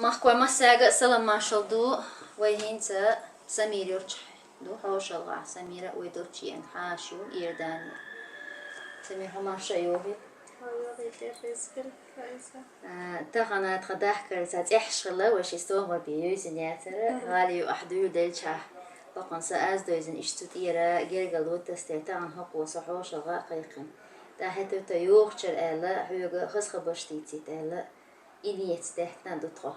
مخكوة مساجة سلام ما شلدو ويهنت سمير يرجح دو حوش الغا سميرة ويدوتشي ان حاشو إيرداني سمير هما شيوهي تغنى تخداح كرسات إحشغلة وش يستوهم بيوزن ياتر غالي أحدو دلشاه بقن سأز دوزن إشتوتيرا جيرجلو تستيتان هقو صحوش الغا قيقن تاهتو تيوغشر آلا حيوغ خسخ بشتيتي تالا إليت تهتنا دوتغو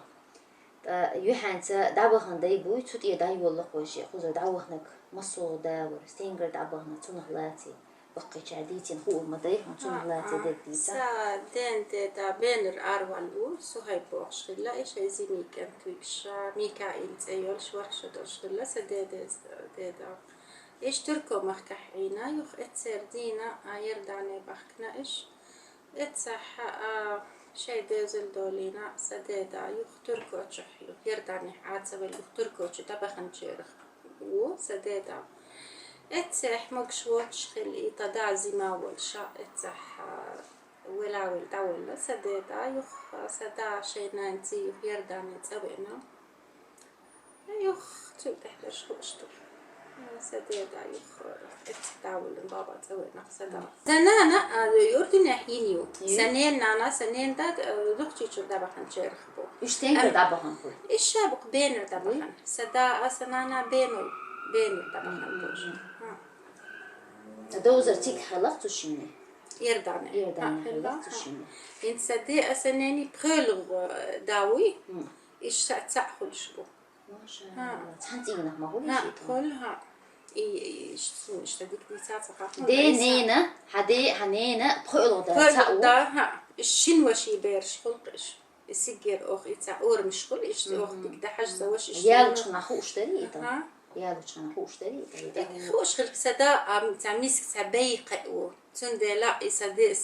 يوحانتا دعوهن دايبوي تسوتي دايولق وشي خوزو دعوهنك مصو داور ستينجر دعوهن تنغلاتي بقي شعديتين هو مضيهم تنغلاتي ديتا سا دين ديتا بينر أروالو سوهاي بوغشغلا إيش هزي ميكان تويبشا ميكائيل تأيول شوخشو دوشغلا ديدا إيش تركو مخكحينا يخ اتسير دينا يرداني بخكنا إيش اتسح شيء ديزل دولينا سديدا يخ تركو تشح يخ يرداني عاتسبل يخ تركو تبخن شيرخ و سديدا اتسح مقشوت شخل إيطا زيما والشا اتسح ولاول دولة سديدا يخ سدا شيء نانتي يخ يرداني تسوينا يخ تبدحلش خوشتو سديدا يخ اتداول بابا تسوينا سدا سنانا يوردنا حينيو سنين نانا سنين داد دكتي شو دبخن شيرخ بو إيش تنجر دعوهن كل إيش شابق بينر دبخن سدا سنانا بينر دبخن بوش دوزر تيك خلقتو شمني يرداني خلقتو شمني إن سدي أسناني بخلق داوي إيش تأخذ شبو ما شاء الله تحنتينا ما هو ها تدخلها إيش تديك دي ساعة ثقافة دينينا حنينا بخلق دا ها الشين وشي بيرش خلقش السجر أخ يتعور مش خل إيش أخ تقدر حاجة وش يالوش نخوش تريتا يالوش نخوش تريتا خوش خلق سدا تعميسك تبيق و تندى لا يسدي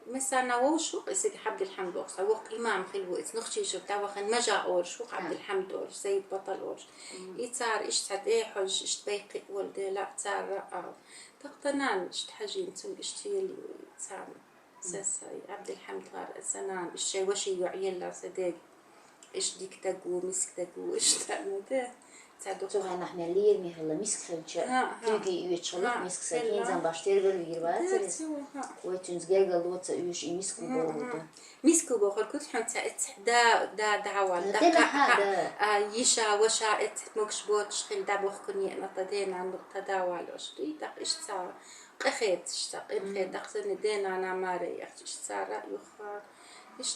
مثلا وش يسدي عبد الحمد وقت وق إمام خلو نختي شو تاوخن مجا أورش وق عبد الحمد أورش سيد بطل أورش يتار إيش تدي حج إيش تبيق ولد لا تار تقتنان إيش تحجين تم إيش تيلي تار ساسي عبد الحمد غار سنان إيش وشي يعين لا صدق إيش ديك تقو مسك تقو إيش تعمده توها نحن اللي مي هلا مسك خلجة تيجي يتشلق مسك سكين زن باشتري بالويروات ويتونز جيجا لوت يوش مسكو بوده مسكو بوخل كنت حنت دا دعوال دا يشا وشا مكشبوت شخل دبوخ كني نطدين عن تداول أشتري دق إيش صار قخيت اشتاق إخيت دقسني دين أنا ماري إيش صار يخ إيش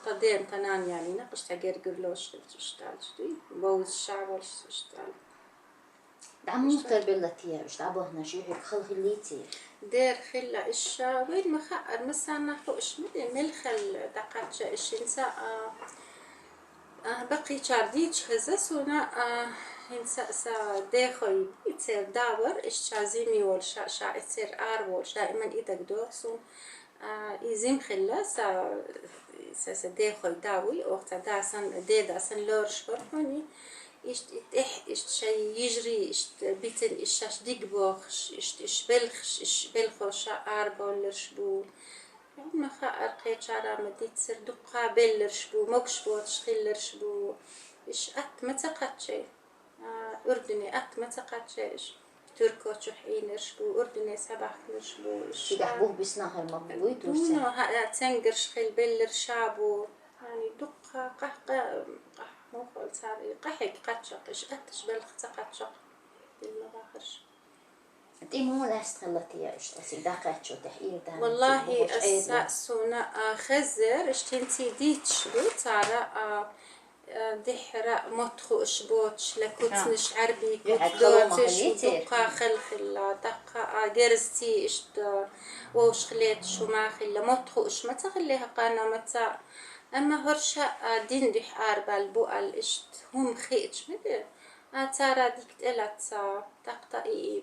تدين تنان يعني نقش تجر قرلوش تشتغل شتي بوز الشعب وش تشتغل دعم مختار بلتيا إيش دعبهنا شيء خل خليتي دير خلا إيش وين مخاطر مثلا نحو إيش ملخل دقات إيش إنساء بقي شارديش هزسونا إنساء سا داخل يصير داور إيش شازيمي والشا يصير أروش دائما إذا قدوسون يزيم خلا سا داخل داوي وقت داسن لورش فرحوني إيش شيء يجري إيش بيتن إيش ديك بوخش إيش بلخش أربع لرشبو ما خا أرقي شارع مديت سر دقة بلرشبو مكشبو تشخيل لرشبو إيش ما تقعد شيء أردني ما تقعد شيء تركو تشحين رشبو أردني سبح رشبو شي دحبوه بسناها المقبوي دونه ها تنقر شخيل بلر شابو يعني دقة قح موقع صار قحك قتشق إيش أتش بلخ قتشق باللغة خرش أنتي مو لا استغلتي يا إيش تصير دقات شو تحقيق ده والله أساسنا خزر إيش تنتي ديتش صار دحرة مطخو إشبوتش لكوتنش عربي كوتدوتش دقة خلخلة دقة جرستي إيش ووش خليت شو ما خلة مطخو إيش ما تخليها قانا متى أما هرشة دين دح أربع البقال إيش هم خيتش مدة ترى ديك تقلت تقطعي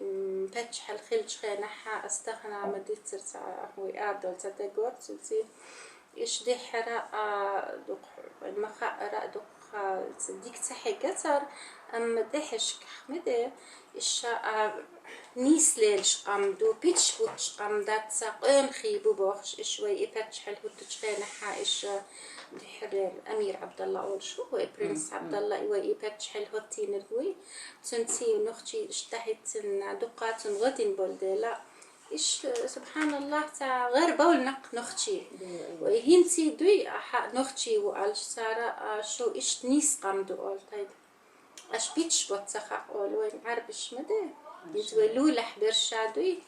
بتش الخلج خناحة استخنا مديت سرت هو أبدل تدقوت سلسي إيش دحرة دق المخاء دق ديك تحقق صار أما دحش كحمده إيش نيس ليش قمدو بيتش بوتش قمدات ساقين خيبو بوخش إيش وي إفتش حل هتش خناحة إيش دحرر أمير عبد الله أول شو هو برنس عبد الله إيوه إبتش حل هوتين الهوي تنتي ونختي اشتهت دقات غدين بولدلا إيش سبحان الله تا غير بول نق نختي وهنتي دوي نختي وقال سارة شو إيش نيس قام دول طيب أش بيتش بتسخ أول وين عربش مده يتولوا لحبر شادوي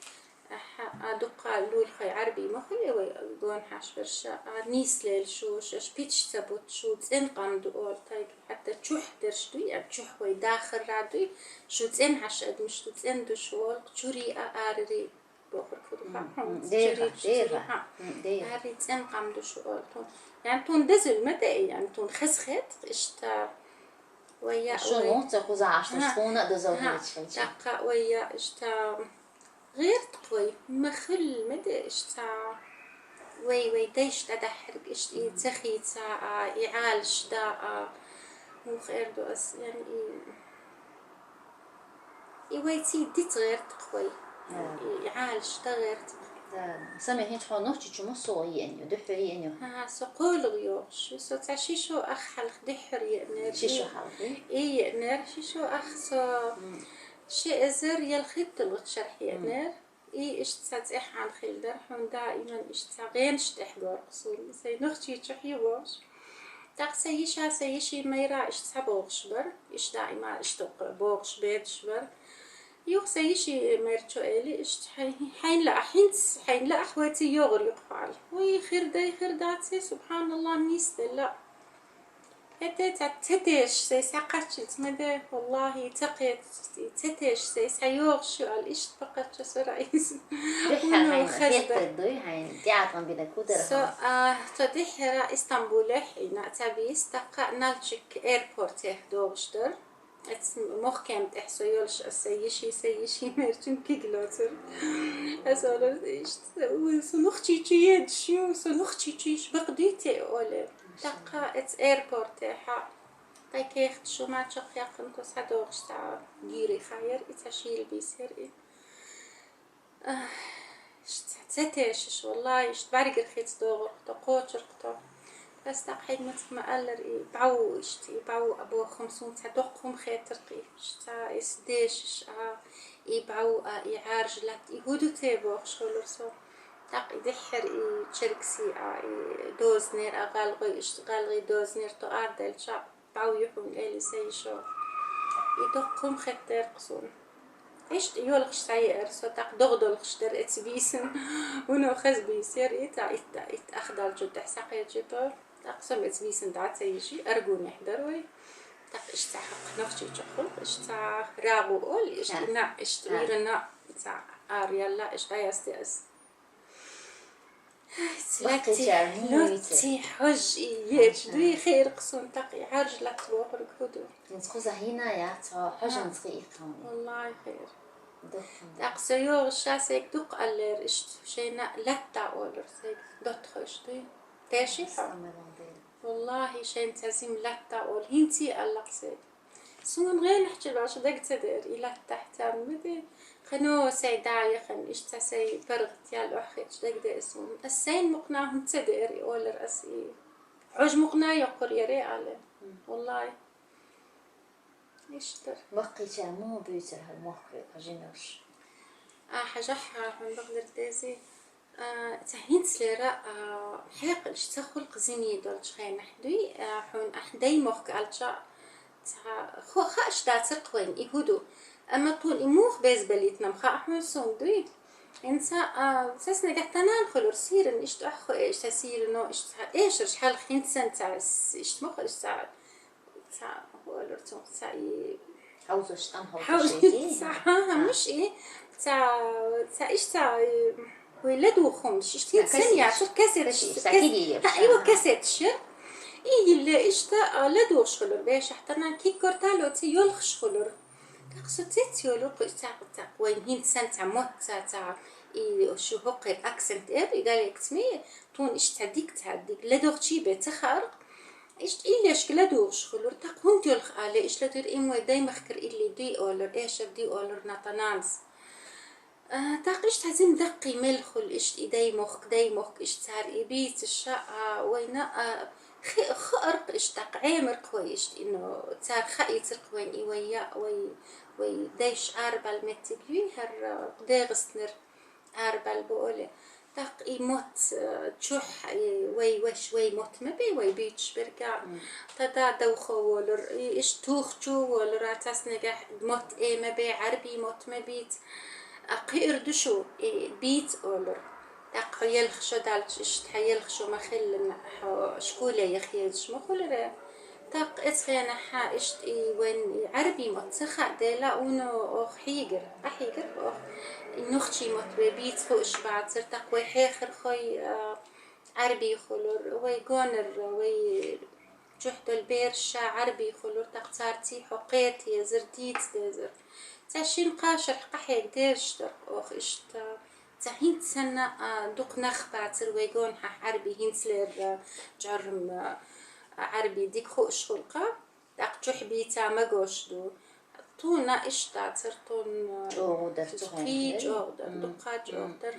أدقى لول خي عربي مخلي ويقون حاش برشا نيس ليل شوش أش بيتش تبوت شو تين قام دول طيب حتى تشوح درشدوي يعني تشوح وي داخل رادوي شو تين حش أدمش شو تين دوشوال تشوري أرري بأخر كده ديرها هاري تين قام دوشوال يعني تون دزل مدى يعني تون خسخت إشتا ويا شو نوت خوزا عشان شخونة دزوجي دقا ويا إشتا غير تقوي مخل مدى إشتا وي ديش تدحرق إشتي تخي تا يعالش دا مو خير دو أس يعني ويتي ديت غير تقوي يعالش دا غير سامي هيك حو نوتي شو مصوي يعني دحري يعني سقول غيوش سو تعشي شو أخ حلق دحري نر شو حلقي إيه نر شو أخ سو شيء أزر يلخيط الغتشرحي نر إيه إيش تسات إح عن خيلدر حون دائما إيش تغين شتحجر قصور سي نختي تشحي واش تاق سيشي ميرا إيش تسبوغ شبر إيش دائما إيش تق بوغ شبيد شبر يوخ سيشي ميرتشو إلي إيش حين لا أخواتي يغر يقفعل وي خير داتي سبحان الله ميستلا تتش سي ساقتش مدى والله تقيت تتش سي سيوغ شو قال إيش فقط شو رئيس دحر هاي دوي هاي قاعد بيدا كودر تدحر اسطنبول حين تبيس تقع نالتشيك ايربورت دوغشتر محكم تحسو يولش سيشي مرتون كيغلوتر اسولر ايش سنختي تشيد شو سنختي تشيش بقديتي اولي تقع ات ايربورت ها تايكيخت شو ما تشق يقن كوس هدوغش تاع جيري خير اتشيل بيسير تتش والله ايش تبارك الخيط دوغ تقوتر قطع بس تقحيد ما قالر باو اشتي باو ابو 500 تدقهم خيترقي اشتا اسديش باو يعارج لات يهودو تيبوغ شغل سو تاق يدحر تشركسي دوزنير اغالغي اشتغالغي دوزنير تو اردل شا باو يحون الي سيشو يدقهم خيتر قصون إيش يولخش ساير سو تاق دغدلخش در اتبيسن ونو خز بيسير إتا أخدال جد حساقية جبر تاقسم اتبيسن دعات سيجي أرجون يحضروي تاق إيش تحق نفسي تشخل إيش تا راغو أول إيش تنا إيش تغيرنا تا آريالا إيش تايستيس لاتي حج إيش دوي خير قصون تاقي عرج لا تروح ركودو نسخوزا هنا يا تا حاجة نسخي والله خير أقصيو الشاسك دق ألر إيش شينا لتا أولر سيد دتخش دي تاشي والله شين تزيم لتا أول هنتي ألقسي سون غير نحكي باش دق تدير إلى تحت مدي خنو سيدايا خن إيش تسي فرغت يا الأخيش دق ده اسمه السين مقنعهم تدير أولر أسي عج مقنع يقر يري على والله يشتر وقي مو بيتر هالمخرج أجنوش حاجة من بقدر تازي تهين سلرا حيق إيش تخلق زيني دول شخين حدوي حون أحدي مخك ألشا خو خاش داتر قوين يهودو أما طول إموخ بيز بليتنا مخا أحمل صندوي إنسا ساسنا قحتنا نخلور سيرن إيش تأخو إيش تسير نو إيش رش حال خين سن تاع إيش مخ إيش تاع هو لرتون تاعي حوزش أم حوزش تاعها مش إيه تاع إيش تاع ولدو خمش إيش تنسني عشر كاسيت أيوة كاسيت شر إيه اللي إيش تاع لدو شغلر بيش حتى كي كورتالو تي يلخ شغلر تقصد تيت يلوق إيش تاع وين هين سن تاع موت تاع إيه شو هقر أكسنت قال يكتمي تون إيش تعديك لدو خشي بتخرق إيش إيش كلا دوش خلور تقوم تلخ على إيش لا تر إموي دايم أخكر إلي دي أولر إيش بدي أولر ناتنانس تاقيش تزين دقي ملخل إيش داي مخ إيش صار إبيت الشقة وينا خرق اشتاق عامر كويش إنه صار خي ترقوين إيويا وي دايش عربال متجوي هر داغسنر عربال بقولي تق يموت تشوح وي وش وي موت مبي وي بيتش برجع تدا دوخو ولر إيش توخ شو ولر تسنجح موت إيه مبي عربي موت مبيت أقير دشو بيت ولر تق يلخشو دالش إيش تحيلخشو مخل شكولة يخيش مخلره تق إسخينا حا إيش وين عربي موت سخا دلا ونو أخ حيجر أخ نختي موت ببيت خوش بعد صرت وي حاخر خوي عربي خلور وي جونر وي جحد البيرشة عربي خلور تقصارتي حقيتي زرديت دزر تاشين قاشر قحيك ديرشتر أخ إشتا تحين سنة دوق نخبة وي جون عربي هينسلر جرم عربي ديك خوش خلقة تق جحبي تامجوش دو تونا إشتا ترتون تيج أقدر دقاج أقدر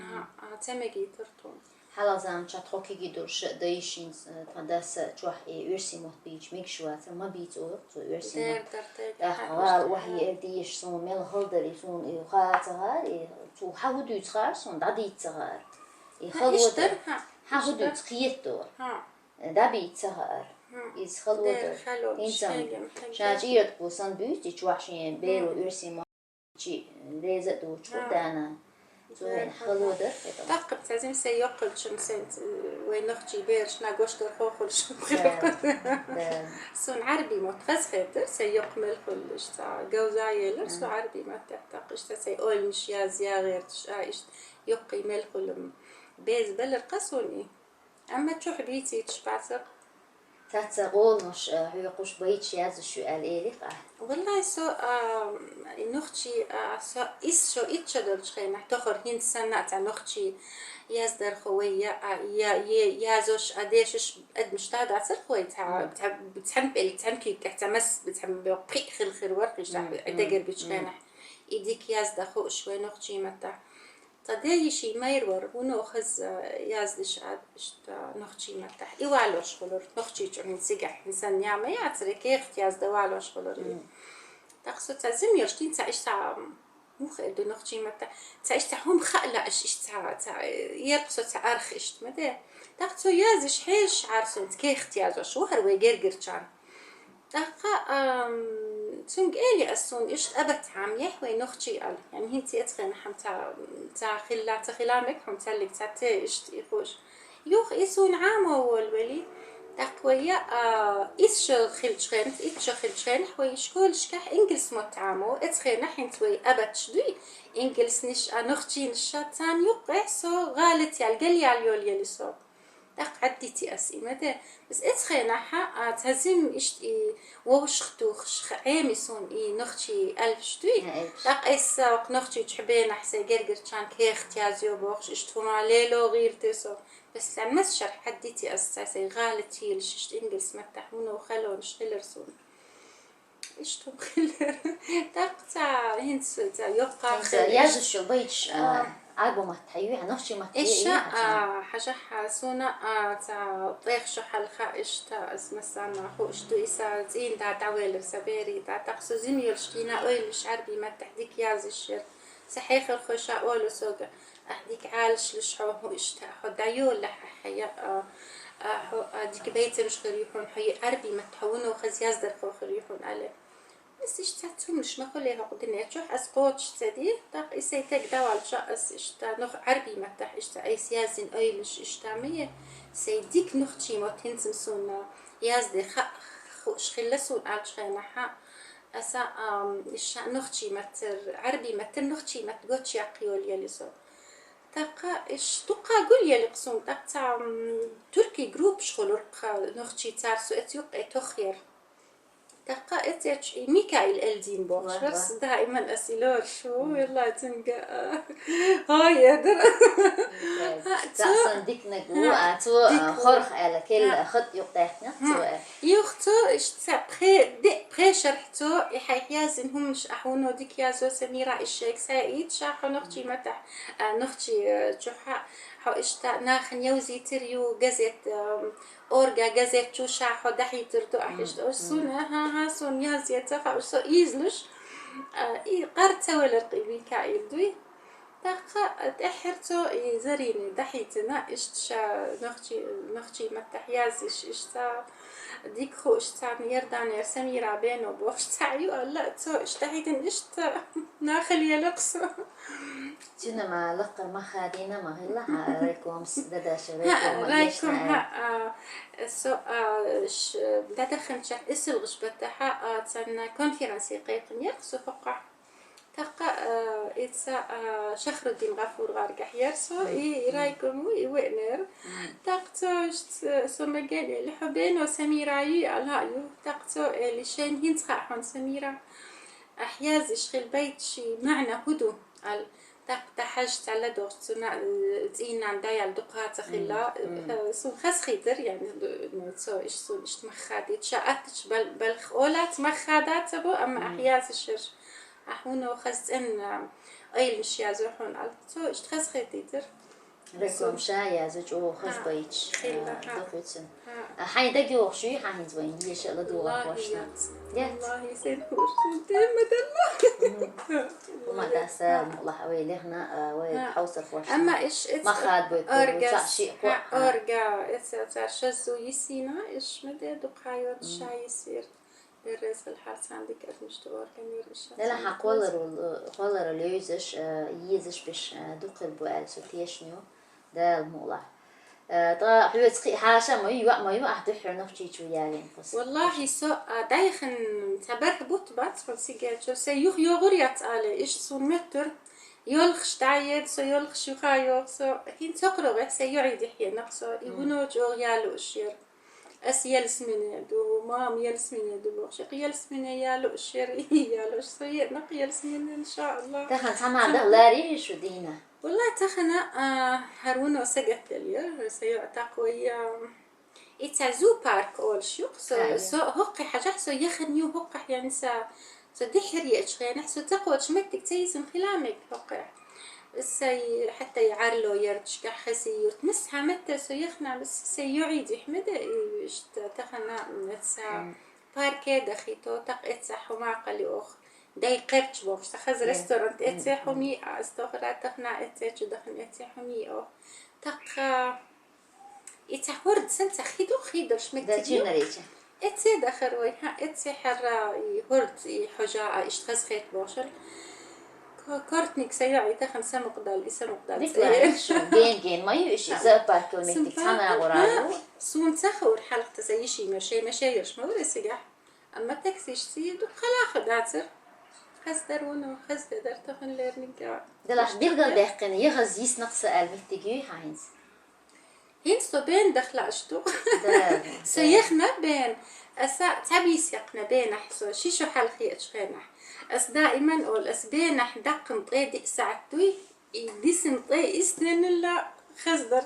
تمجي ترتون حالا زن چطوری که دورش دایشین تنداس چوح ورسی مت بیش میکشوات ما بیت او تو ورسی مت حال وحی دیش سون مل هالدری سون خاطر تو حودو تخار سون دادی تخار خلوت حودو تخیت دور دبی تخار is خلوت اینجام شاجیت بوسان بیش چوح شین بیرو ورسی مت چی لذت دو چود دانا خلودة تقب تعزيم سيقل شمسنت وين نختي بيرش ناقوش درخوخل سون عربي متخز خيتر سيقمل كلش تا جوزايلر سو عربي ما تحتاقش تا سيقول مش يا زياغير تشايش يقي ملكل بيز بلر قصوني أما تشوح بيتي تشبعتر تتقول مش هيقوش بيتش ياز السؤال إيه والله سو نختي سو إيش شو إتشدر شخينا تخر هند سنة تاع نختي يازدر خوية يازوش أديشش قد مشتاق عصر خوي بتحب اللي تحمكي تحتمس بتحب بقي خل ورقي دقر بتشخينا إيديك يازدر خو شوي نختي متى تداي شي ما يرور ونأخذ يازدش عاد نختي متح إيوالوش خلور نختي تعمل سجح إنسان يعمل يعترك يخت يازد والوش خلور تقصد تعزم يرشتين تعيش تع مخ إدو نختي متح تعيش تعهم خلق إيش تع يرقصو تعرخ إيش مده تقصد يازش حيش عرسنت كيخت يازو شو هروي جرجرشان دقا تونج إلي أسون إيش أبت عم يحوي نختي قال يعني هنتي أتخن حم تا خلامك حم تلك تا إيش يخوش يوخ إسون عام والولي دقويا إيش خلشخن إيش خلشخن حوي شكول شكح إنجلس متعامو أتخن حنتوي أبت شدوي إنجلس نش نختي نشاتان يقع سو غالت يالجلي على يلي سو دق عديتي أسئمة بس إتخينا حا تهزم إشتي ووشختوخ عامي سون نختي ألف شتوي دق إسا وق نختي تحبين أحسي جرجر كان كيخت يازيو بوخش إشتفون عليلو غير تسو بس لان مس شرح عديتي أساسي غالتي لششت إنجلس متحونو وخلون شخلر سون إشتو خلر دق تا هنس تا يبقى خلر يازو شو بيتش عالبو متحيوي نختي متحيوي إيشا حاجة حاسونا تا طيخ شو حلقة إشتا اسمسانا خو إشتو إسا زين دا داويل سبيري دا تقصو زميل شكينا أولش عربي ما تحديك يازي الشر سحيخ الخشا أولو سوغا أحديك عالش لشحو هو إشتا حو دايول لحا حيا ديك بيت مش خريحون حي عربي ما تحونو خز يازدر خو خريحون عليه بس إشتاتهم مش مخليها قدني أشوف أسقوطش تدي دق إسيتك دوال شاس إشتا نخ عربي متح إشتا أي سياسين أيلش إشتامية سيديك نختي ما تنسون يازدي خوش خلصون على شيء نحا أسا إيش نختي متر عربي متر نختي متقولش يقيول يلسو دق إيش دقة قول يلي قسم دق تا تركي جروب شغلرق نختي تارسو إتيوق تخير دقة إتش ميكائيل الدين بوش بس دائما أسئلة شو يلا تنقى هاي أدر تأصل ديك نجوا تو خرخ على كل خط يقطعنا تو يختو إيش بخي شرحتو يحيازن هم مش أحونو ديك يازو سميرة الشيخ سعيد شاحو نختي متح نختي جحا حو إشتا ناخن يوزي تريو جزت أورجا جازت شو شاحو دحي ترتو أحيشت أرسون ها سون يازيت خا إيزلش قرت ولا رقيبي كايل دوي دقة تحرتو زريني دحيتنا إشتشا نختي متحياز إشتا ديك خو إشتا يرداني سميرة بينو بوش تعيو لا تو إشتهيتن إشتا ناخل يلقصو تنا ما لقر ما خادينا ما هلا رايكم دادا شريكم رايكم ها سو دادا خمشة إسل غشبتها تسنا كونفرنسي قيقن يقصو فقع تقا إتسا شخر الدين غفور غارقح يرسو رايكم وينر تقتو سو مجاني لحبين وسميراي الهايو تقتو لشين هنتخاحون سميرة أحياز إشغل بيت شي معنى هدو تقتا حاجت على دوغ تزين عن دايال دقات خلا سو خاص خيدر يعني سو إش سو إش تمخادي تشاءتش بلخ أولا تمخادات أبو أما أحياز الشر أحونو خاص إن أيل مش يازوحون ألتو إش تخاص خيدر ركوم شاي زوج أو خز بيتش دقيقتن حي دقيق شوي حين زوين ليش الله دوّا واشنا والله يسين خوش دم دلله وما داسا الله حوالي هنا وحوصر واشنا أما إيش ما خاد بيت أرجع إتسار شزو يسينا إيش مدى دقايات الشاي يصير الرئيس الحارس عندك أدمش تور كمير إيش لا حقولر اللي يزش بش دق البوال سوتيشنيو ده الموضوع طا حيوتقي حاشا ما يو أحدحر نفسي شو يعني والله سو دايخن تبرك بوت بات فلسيجات شو سيوخ يغريات على إيش سون متر يلخش تعيد سو يلخش يخايو سو هين تقرب سيعيد يحيى نفسه يبنو جو يالو الشير أس يلسمني دو مام يلسمني دو بخشق يلسمني يالو الشير يالو سو نق يلسمني إن شاء الله تخن سمع ده لاري شو دينا والله تخنا هارون وسجت اليوم سيعتقوي إتعزو بارك أول شيء سو هقي حاجة سو يخنيو هقي يعني سو دحر يأشغي سو تقوى شمتك تيسم خلامك هقي بس حتى يعرلو يرتشك حسي يتمسها متى سو يخنع بس سيعيد يحمد إيش تخنا نتسا بارك دخيتو تق إتسا حماقة لأخ داي قرش بوش تخز رستورانت إتسا حمي استغرا تخنا إتسا دخن إتسا حمي أو تق إتحورد سنتا خيدو شمكتي ده جنريجة إتسي داخل ويها إتسي حرا يهورد حجاعة إشتخص خيط بوشل كارتنيك سياعي تخن سمقدال ديك شو جين ما يوش زبار كلمتك تانا غرالو سون تخور حلقة تسيشي مشايرش ما ولا سجح أما تكسيش سيدو خلا خداتر خز درونه خز در تخن ليرنينج دلاش بيرجع دقيقة يغز يسنقص المتجي حينز هينسو بين دخل أشتو سيخنا بين أسا تبيس يقنا بين أحسو شيشو حلقي أشخينا أس دائما أول أس بين أحدق نطي دي ساعتوي ديس نطي إستن الله خزدر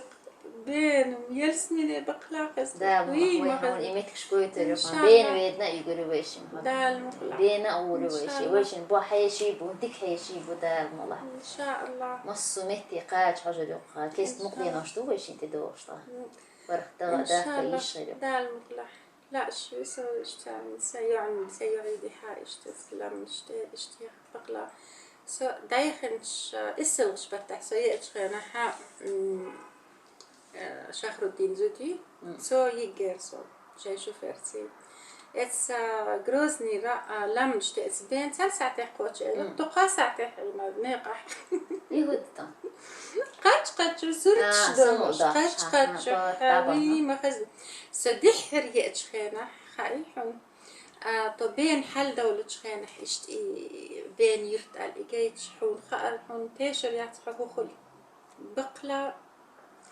بين يلسمني بقلا خزدر وي ما خزدر إيمتك شكوي تريقا بين ويدنا يقولوا ويشين دا المقلع بين أقولوا ويشين بو حيشي بو ديك حيشي بو دا المقلع إن شاء الله مصو متي قاج حاجة دوقا كيست مقضي ناشتو ويشين تدوشتا ورخ دا كيش غيرو دا المقلع لا شو يسوي اشتعمل سيعيد حائش تسلم اشتياق بقلا سو دايخنش اسلغش بتاع سيئتش خيناها شهر الدين زودي سو يجير سو جاي شوفرتي اتس جروزني را لمش تأس بين 3 ساعات قوتش تقا ساعات ما نقح يهودتا قاش سورتش دوش قاش وي ما خز سدحر يأتش خينا خايحون تو بين حل دولة خينا حشت بين يرتقل إجايتش حون خالحون تاشر يعتقه خل بقلا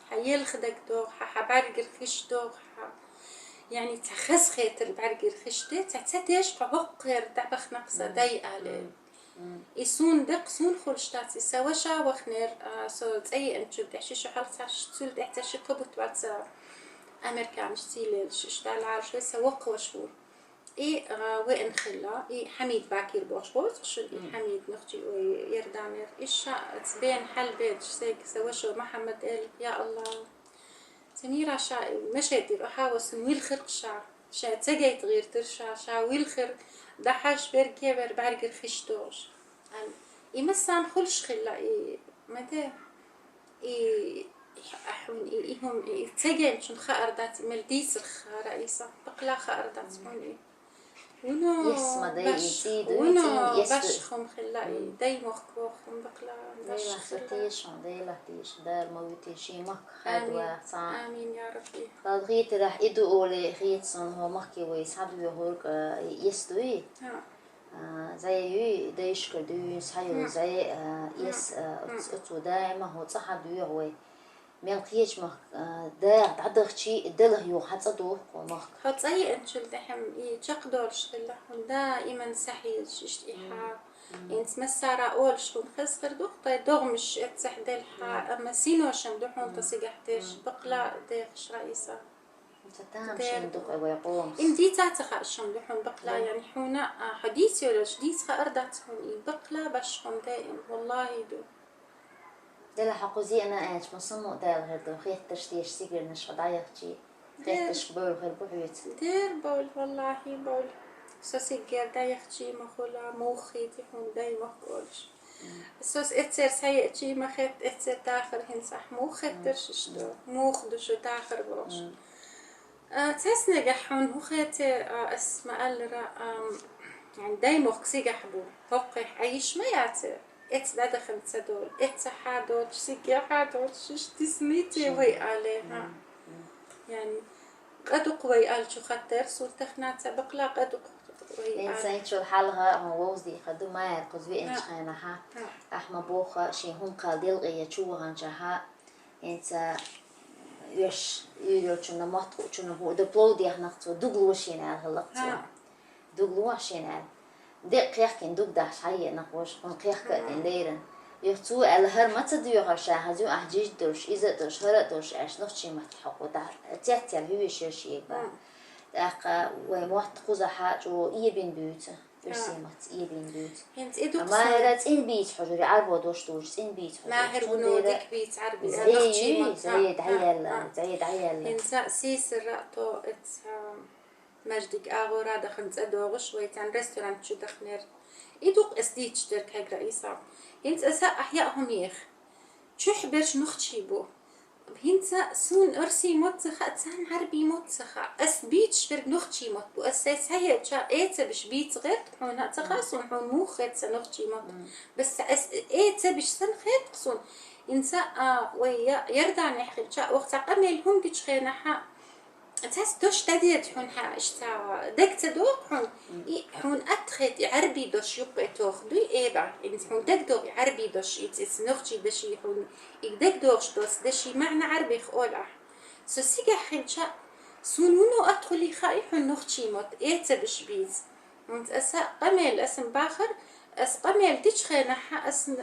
حيلخدك دوغ حبرجر خش دوغ يعني تخز خيتر برجر خشته تعتدش قهقر دبخ نقصة ضيقة له يسون دق سون خلشتاتي سواشا وخنر سو تأي أنتو دحشي شو حلقة تسول دحتش كبت بعد أمريكا مش تيل شتال عارشة سوق وشور وين خلا حميد باكير بوشوت شو حميد نختي ويردانير إيش تبين حل بيت سيك سواشو محمد قال يا الله سميرة شا مشيت أحاوس ويل خرق شا تجيت غير ترشا شا ويل خر دحاش بركبر برجر خشتوش عن إمسان خلش خلا متى أحون إيهم تجين شن خاردات ملديس رئيسة بقلا خاردات هوني ونو باش خم خلاي داي مخكو خم بقلا باش خلاتيش دايلا تيش دار موتي شي مك خدوا صان آمين يا ربي فالغيت راح يدو لي خيت صن هو مكي ويسعدوا هورك يستوي زي دايش كدو سايو زي يس اتو دائما هو صحدوا هو ملقيش مخ دا تعدخ شي دله يو حتصدو مخ حط أي أنشل دحم يتقدر شغله دائما سحيج إشتيحة إنت مسارة أول شون خسر دقطة دغمش اتسحد الحا أما سينو شن دحون تصيحتش بقلا ديخش رئيسة تتامشين دق ويقوم إن دي تعتقى شن دحون بقلا يعني حونا حديثي ولا جديد خأردت هون بقلا بشهم دائم والله دو دل حقوزي أنا إيش مصمم دل غير دو خيط تشتيش سيجر نش ضايق شيء خيط تشبول غير بحوت دير بول والله بول سيجر ضايق شيء مخلا موخي تحون داي مخولش سوس اتسر سيء شيء ما خيط اتسر تاخر هن صح موخ ترشش دو موخ دو شو تاخر بوش تحس نجحون هو خيط اسمع الرا يعني داي مخ سيجحبو فوقح أيش ما يعتر ات دا خمسة دول ات حادوش سيجي حادوش اشتي سميتي وي عليها يعني قد قوي قال شو خطر سول تخنات بقلا قد قوي إنسان شو حالها هو وزدي خدو ما يركز في إنش خينها أحمى بوخة شي هم قاديل غيا شو هنشها إنت يش يرجعنا ماتو شنو هو دبلودي إحنا خطو دوغلوشينا هاللقطة دوغلوشينا دق يحكي دوغ داش حي نقوش قن يحكي إنديرن يختو الهر ما تديو شاهدو أحجيج دوش إذا دوش هرا دوش عش نختشي ما تحقو دا تيتيال هو شيء با أق وموت خوزا حاج ويبين بيوت رسمت يبين بيوت أما هرات إن بيت حجري عربو دوش إن بيت حجري ماهر ونودك بيت عربي زيد عيال إنسا سيس الرأتو ات مجدك آغورا دخلت أدوغش ويتان رستوران شو دخنر إدوق أسديتش درك هاي رئيسة هنت أسا أحياءهم يخ شو حبرش نختشي بو هنت سون أرسي متخا تسان عربي متخا أس بيتش درك نختشي مت بو أساس هيا تشا إيتا بش بيت غير حونا تخاسون حون مو خيت سنختشي مت بس أس إيتا بش سن خيت قصون إنسا ويا يردان يحخل شا وقت قمل هم كتش خيناها تحس دوش تديت حون اشتا دك تدوق حون أتخد عربي دوش يبقى تاخدو إيبا إن حون دك دوق عربي دوش يتسنخشي دشي حون دك دوش دوس دشي معنى عربي خولح سو سيجا خلشا سونونو أدخلي خاي حون نخشي موت إيتا بش بيز انت أسا قمل اسم باخر أس قمل تشخينا حا أسن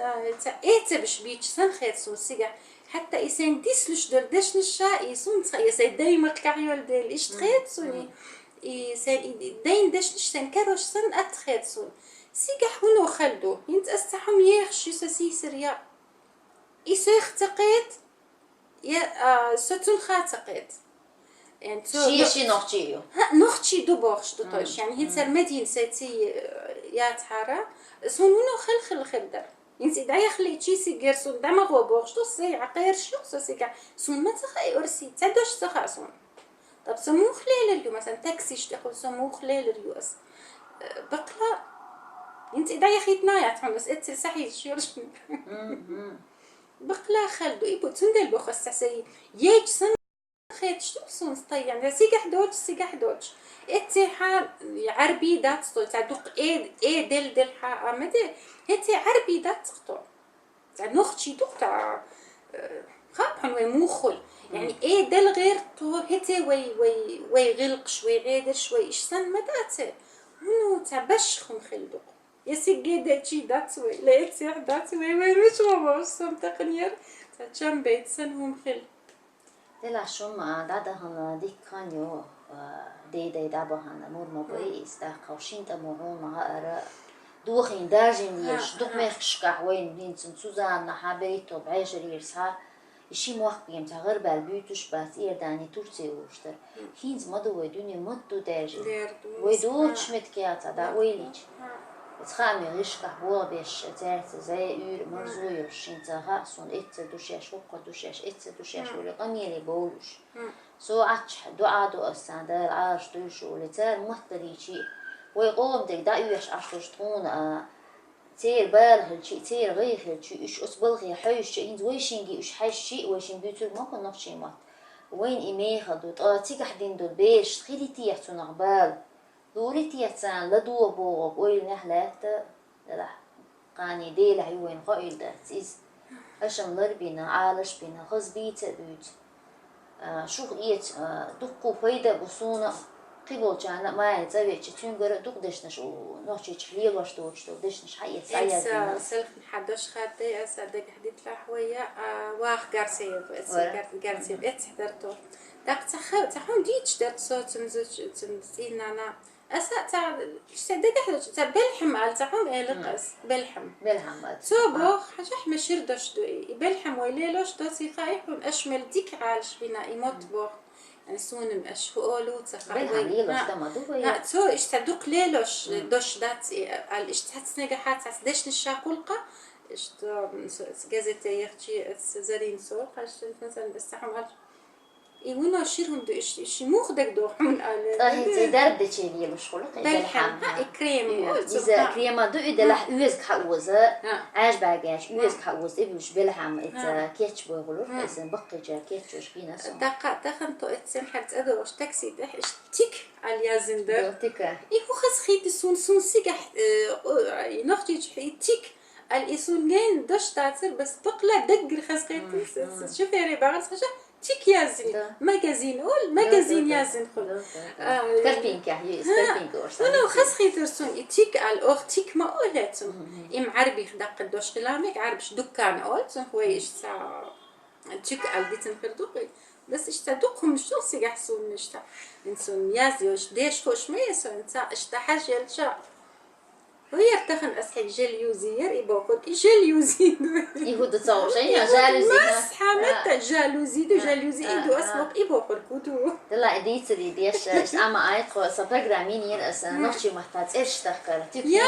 إيتا بش بيج سنخيت سون سيجا حتى إنسان ديسلش دردش نشا يسون يسون دايما كعيول ديل إيش تخيت سوني إنسان داين دش نشان كروش سن أتخيت سون سيجا حونو خلدو ينت أستحم يخش يساسيسر يا إيسيخ تقيت يا ستون خاتقيت يعني شي نختشيو ها نختشي دو بوخش دو طوش يعني هنسر مدين سيتي يا تحارة سونونو خل خلدر إنسي دا يخلي شيء سيجر سون دماغ وبوخش تو سي عقير شو سيجا سون ما تخاي أرسي تدوش سخاسون طب سمو خلال اليوم مثلا تاكسيش تاخذ سمو خلال اليوم بقلا إنسي دا يخيتنا يا تحون بس إتسل صحيح شو يرش بقلا خلدو إيبو تندل بوخس سعسي يج سن خيت شو سون سطي يعني سيجا حدوش اتحاد عربي دات صوت تعدق ايه دل حا مدى هتي عربي دات صوت نختشي دقتا خاب حنوي موخل يعني ايه دل غير تو هتي وي غلق شوي غير شوي ايش سن مداته منو تبشخم خلدق يسيجي داتشي داتوي لا يتسيح داتوي ويروش وموسم تقنير تجمع بيت سنهم خل دلا شوم دادهن ديك كانيو دي دابهن مور مبوي استا قوشين تموهون مهارة دوخين داجين يش دوخ ميخش قهوين بين سوزان نحابيتو بعيش ريرسها işi muhakkıyım tağır bel büyütüş bas Iordani Türkçe uğuştur. Hinz madı ve dünya mutlu derci. Ve doğru çmet kıyata da oyliç. Txami rishka boa besh terse zay ür marzoy shinta ha son etse dushash hokka dushash etse dushash wala qamili bolush so ach dua do asanda arsh dush wala tar muhtarichi way qom deg da yush ashtush tun تير بالغ شيء تير غير شيء إيش أصبغي حيش شيء إنت ويشينجي إيش حيش شيء ويشين بيتر ما كنا نقشي مات وين إيميها دوت تيجي حدين دول بيش خلي تيحتون عبال دوري تيحتان لدو بوغ ويل نحلات لا قاني ديل عيوين قايل ده تيز أشم لربينا عالش بينا خز بيت بيت شو إيت دقو فايدة بصونا قبل جانا ما يتزوج تونجر دوق دشنش ونوشي تحليل واش دشنش حيت سايا سلف حدش خدي أسألك حديت لحوية واخ جارسيب جارسيب حضرته داك تخون ديتش دات صوت تنزين أنا أسا اشتدك حدا بلحم على تحوم إلقاس بلحم صبح حشح مشير دش دوي بلحم ويليلوش دوسي خايفون أشمل ديك عالش بنا يموت بوخ يعني سونم أشهولو بلحم ليلوش تمدو لا تو اشتدوك ليلوش دوش دات على اشتهت نجاحات دش نشاقولقة اشتو جازت يختي زرين سوق عشان مثلا بستحم يونا شيرهم دو إيش مخدك دوحون على هي درب دشيلي مشغولة بلحم كريم إذا كريمة دو إذا لح يوزك حوزة عاش باجاش يوزك حوز إبوش بلحم إذا كيتش بقولور إذا بقي جا كيتش وش فينا سو دخن تو إتسم حد أدوش تاكسي ده إيش تيك على يازندر تيكا إيهو خس خيت سون سيجح نختي تيك الإسون جين دش تعصر بس بقلا دقر خس خيت شوف يا ربع خش تيك يازن ماجازين أول ماجازين يازن خل سكربينك هي سكربينك ورس أنا خس خيت رسون تيك على الأخ تيك ما أولتهم إم عربي خدق الدش كلامك عربش دكان أولتهم هو إيش سا تيك على بيتن خردوقي بس اشتدوقهم شو سيجحسون نشتا إنسون يازي وش ديش خوش ما يسون إنسا اشتحاج يلشا وهي ارتخن أسحق جليوزير يبوكل جليوزي يهود تصوشين جالوزي مسحة متى جالوزي دو جالوزي إدو أسمق يبوكل كودو دلا إديت ديش أما آيت خو سبرغرامين يرأس نوشي محتاج إيش تذكر يا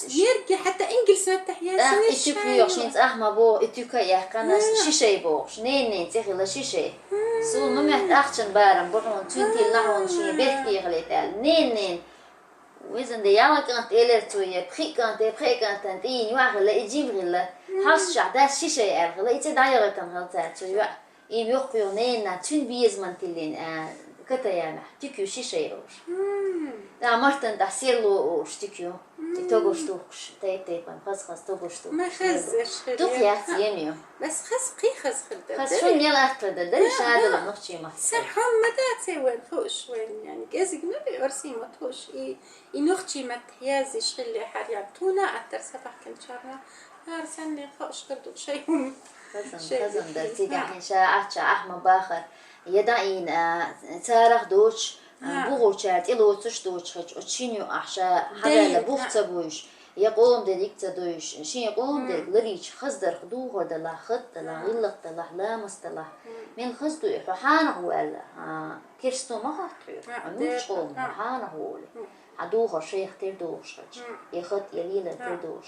يركي حتى إنجلس متحيات إتوكو يوشينت أحما بو إتوكا يحكنا شيشي بو شنين تيخي لشيشي سو مميحت أختشن بارم بقون تونتي لنحون شي بيحكي غليتال نين وإذن دي ياما كانت إلرتوية بخي كانت تنتين واغلا إجيب غلا حاس شعداس شيشي أرغلا إتي دايغة تنغلتات شوية إيم يوقيو نينا تون بيز منتلين كتا ياما تيكيو شيشي روش دا مرتن تحسير لو وش تيكيو تيتوغوش توغش تيبان خاص توغوش توغش ما خزش توغيات يميو بس خز خاص شو ميلا أتفدى داري شهادة لنخشي ما سرحان مداتي وين خوش وين يعني جازق ما بيورسي ما تخوش نختي ما تحيازي شغلي حريان تونا أكتر سبح كنت شارنا هارسني خوش كردو شيء خزن درتي قاعدين شاعة أحمد باخر يدعين تارخ دوش بوغو شارت إلو تش دوش خش أتشينيو أحشا حدا لبوخ تبوش يقوم دليك تدوش شين يقوم دليك لريش خزدر خدوه دلا خد دلا غلق دلا لامس دلا من خزدو إحوحانه ولا كيرستو ما خطير مش قوم حانه ولا عدوه شيخ تردوش يخد يليل تردوش